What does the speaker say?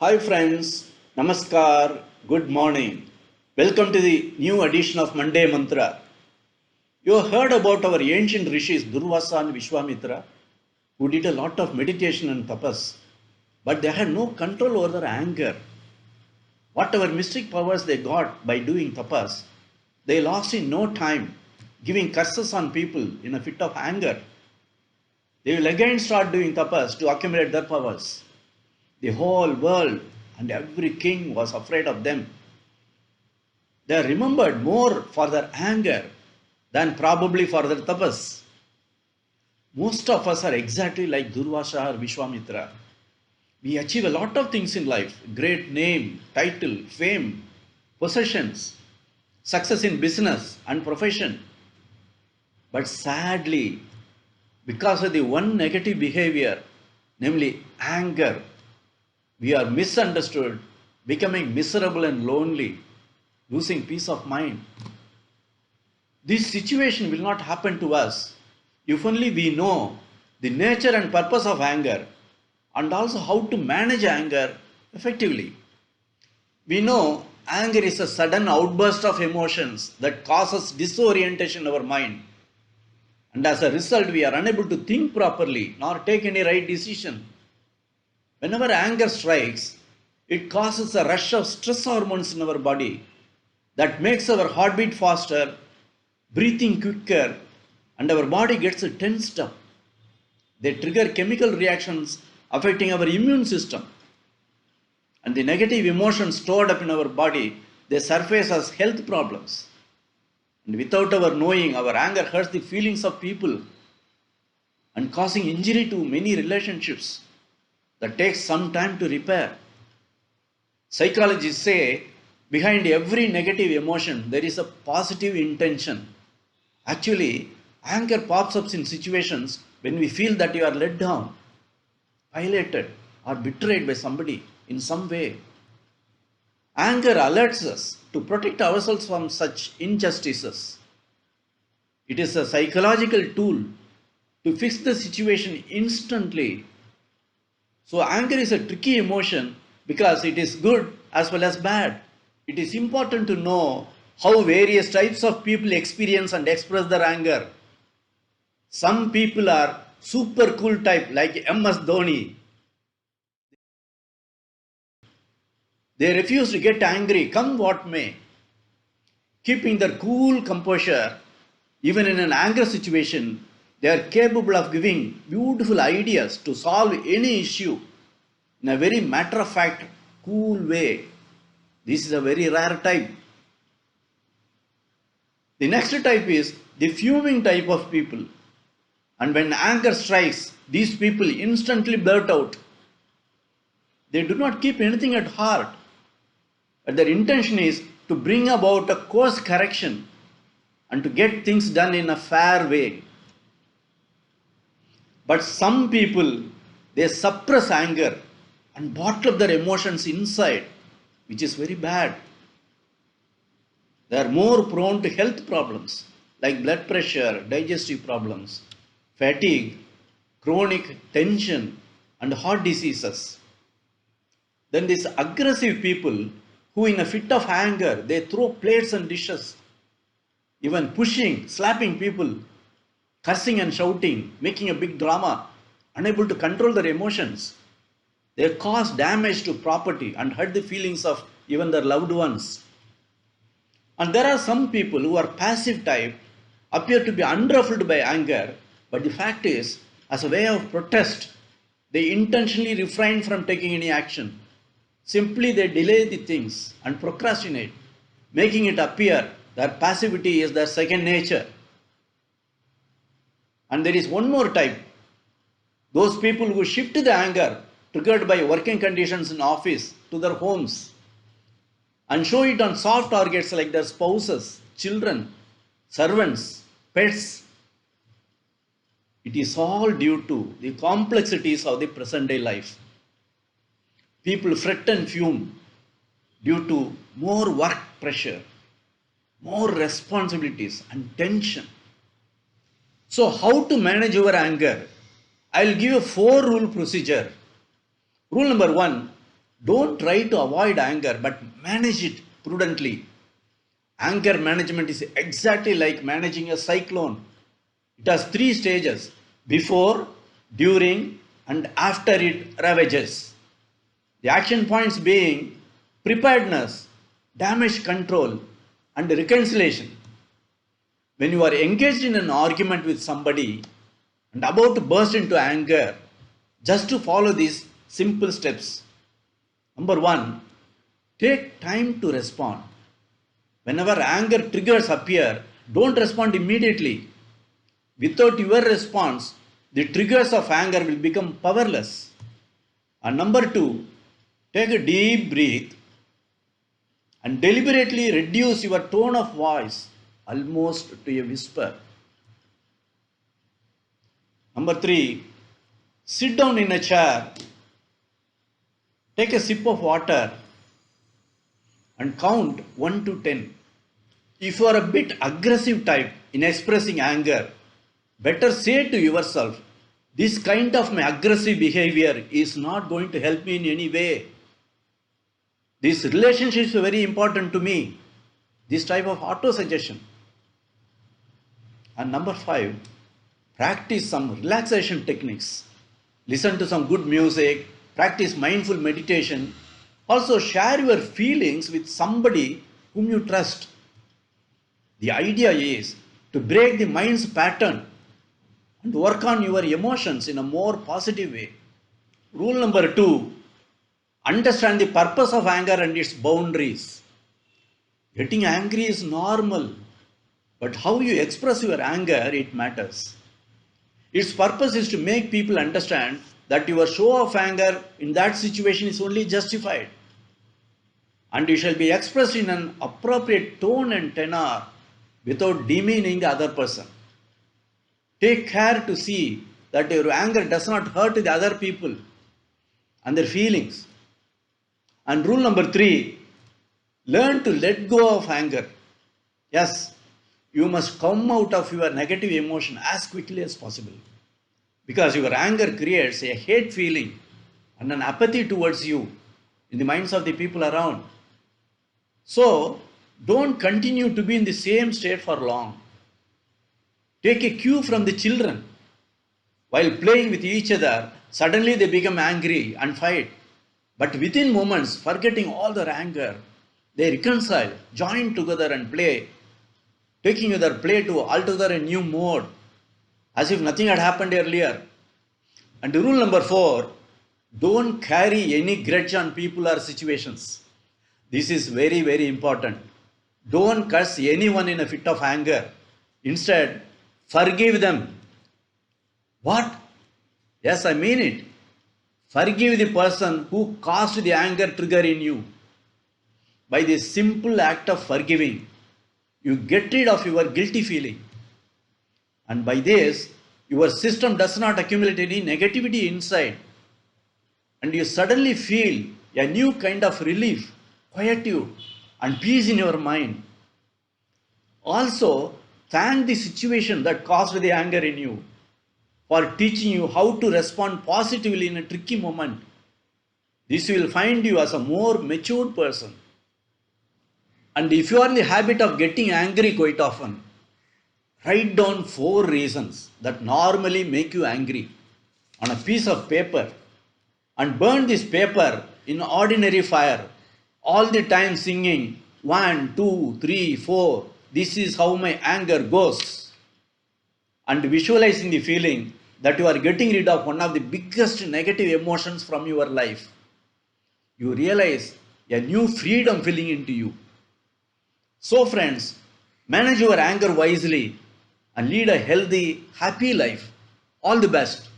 Hi friends, Namaskar, good morning. Welcome to the new edition of Monday Mantra. You have heard about our ancient rishis Durvasa and Vishwamitra who did a lot of meditation and tapas, but they had no control over their anger. Whatever mystic powers they got by doing tapas, they lost in no time, giving curses on people in a fit of anger. They will again start doing tapas to accumulate their powers. The whole world and every king was afraid of them. They are remembered more for their anger than probably for their tapas. Most of us are exactly like Durvasa or Vishwamitra. We achieve a lot of things in life: great name, title, fame, possessions, success in business and profession. But sadly, because of the one negative behavior, namely anger, we are misunderstood, becoming miserable and lonely, losing peace of mind. This situation will not happen to us if only we know the nature and purpose of anger and also how to manage anger effectively. We know anger is a sudden outburst of emotions that causes disorientation in our mind, and as a result, we are unable to think properly nor take any right decision. Whenever anger strikes, it causes a rush of stress hormones in our body that makes our heartbeat faster, breathing quicker, and our body gets tensed up. They trigger chemical reactions affecting our immune system, and the negative emotions stored up in our body, they surface as health problems. And without our knowing, our anger hurts the feelings of people and causing injury to many relationships that takes some time to repair. Psychologists say behind every negative emotion there is a positive intention. Actually, anger pops up in situations when we feel that you are let down, violated, or betrayed by somebody in some way. Anger alerts us to protect ourselves from such injustices. It is a psychological tool to fix the situation instantly. So, anger is a tricky emotion because it is good as well as bad. It is important to know how various types of people experience and express their anger. Some people are super cool type like MS Dhoni. They refuse to get angry, come what may, keeping their cool composure. Even in an anger situation, they are capable of giving beautiful ideas to solve any issue in a very matter of fact, cool way. This is a very rare type. The next type is the fuming type of people. And when anger strikes, these people instantly blurt out. They do not keep anything at heart, but their intention is to bring about a course correction and to get things done in a fair way. But some people, they suppress anger and bottle up their emotions inside, which is very bad. They are more prone to health problems like blood pressure, digestive problems, fatigue, chronic tension, and heart diseases. Then these aggressive people who in a fit of anger, they throw plates and dishes, even pushing, slapping people, cursing and shouting, making a big drama, unable to control their emotions. They cause damage to property and hurt the feelings of even their loved ones. And there are some people who are passive type, appear to be unruffled by anger, but the fact is, as a way of protest, they intentionally refrain from taking any action. Simply they delay the things and procrastinate, making it appear that passivity is their second nature. And there is one more type, those people who shift the anger triggered by working conditions in office to their homes and show it on soft targets like their spouses, children, servants, pets. It is all due to the complexities of the present day life. People fret and fume due to more work pressure, more responsibilities and tension. So, how to manage your anger? I will give a 4 rule procedure. Rule number 1, Don't try to avoid anger, but manage it prudently. Anger management is exactly like managing a cyclone. It has three stages: before, during, and after it ravages. The action points being preparedness, damage control, and reconciliation. When you are engaged in an argument with somebody and about to burst into anger, just to follow these simple steps. Number one, take time to respond. Whenever anger triggers appear, don't respond immediately. Without your response, the triggers of anger will become powerless. And number two, take a deep breath and deliberately reduce your tone of voice almost to a whisper. Number three, sit down in a chair, take a sip of water, and count 1 to 10. If you are a bit aggressive type in expressing anger, better say to yourself, this kind of my aggressive behavior is not going to help me in any way. This relationship is very important to me. This type of auto-suggestion. And number five, practice some relaxation techniques. Listen to some good music, practice mindful meditation. Also share your feelings with somebody whom you trust. The idea is to break the mind's pattern and work on your emotions in a more positive way. Rule number two, understand the purpose of anger and its boundaries. Getting angry is normal, but how you express your anger, it matters. Its purpose is to make people understand that your show of anger in that situation is only justified. And it shall be expressed in an appropriate tone and tenor without demeaning the other person. Take care to see that your anger does not hurt the other people and their feelings. And rule number three, learn to let go of anger. Yes, you must come out of your negative emotion as quickly as possible. Because your anger creates a hate feeling and an apathy towards you in the minds of the people around. So, don't continue to be in the same state for long. Take a cue from the children. While playing with each other, suddenly they become angry and fight. But within moments, forgetting all their anger, they reconcile, join together and play, taking their play to altogether a new mode, as if nothing had happened earlier. And rule number four, don't carry any grudge on people or situations. This is very, very important. Don't curse anyone in a fit of anger. Instead, forgive them. What? Yes, I mean it. Forgive the person who caused the anger trigger in you. By this simple act of forgiving, you get rid of your guilty feeling. And by this, your system does not accumulate any negativity inside. And you suddenly feel a new kind of relief, quietude, and peace in your mind. Also, thank the situation that caused the anger in you for teaching you how to respond positively in a tricky moment. This will find you as a more matured person. And if you are in the habit of getting angry quite often, write down 4 reasons that normally make you angry on a piece of paper and burn this paper in ordinary fire, all the time singing 1, 2, 3, 4. This is how my anger goes. And visualizing the feeling that you are getting rid of one of the biggest negative emotions from your life. You realize a new freedom filling into you. So friends, manage your anger wisely and lead a healthy, happy life. All the best.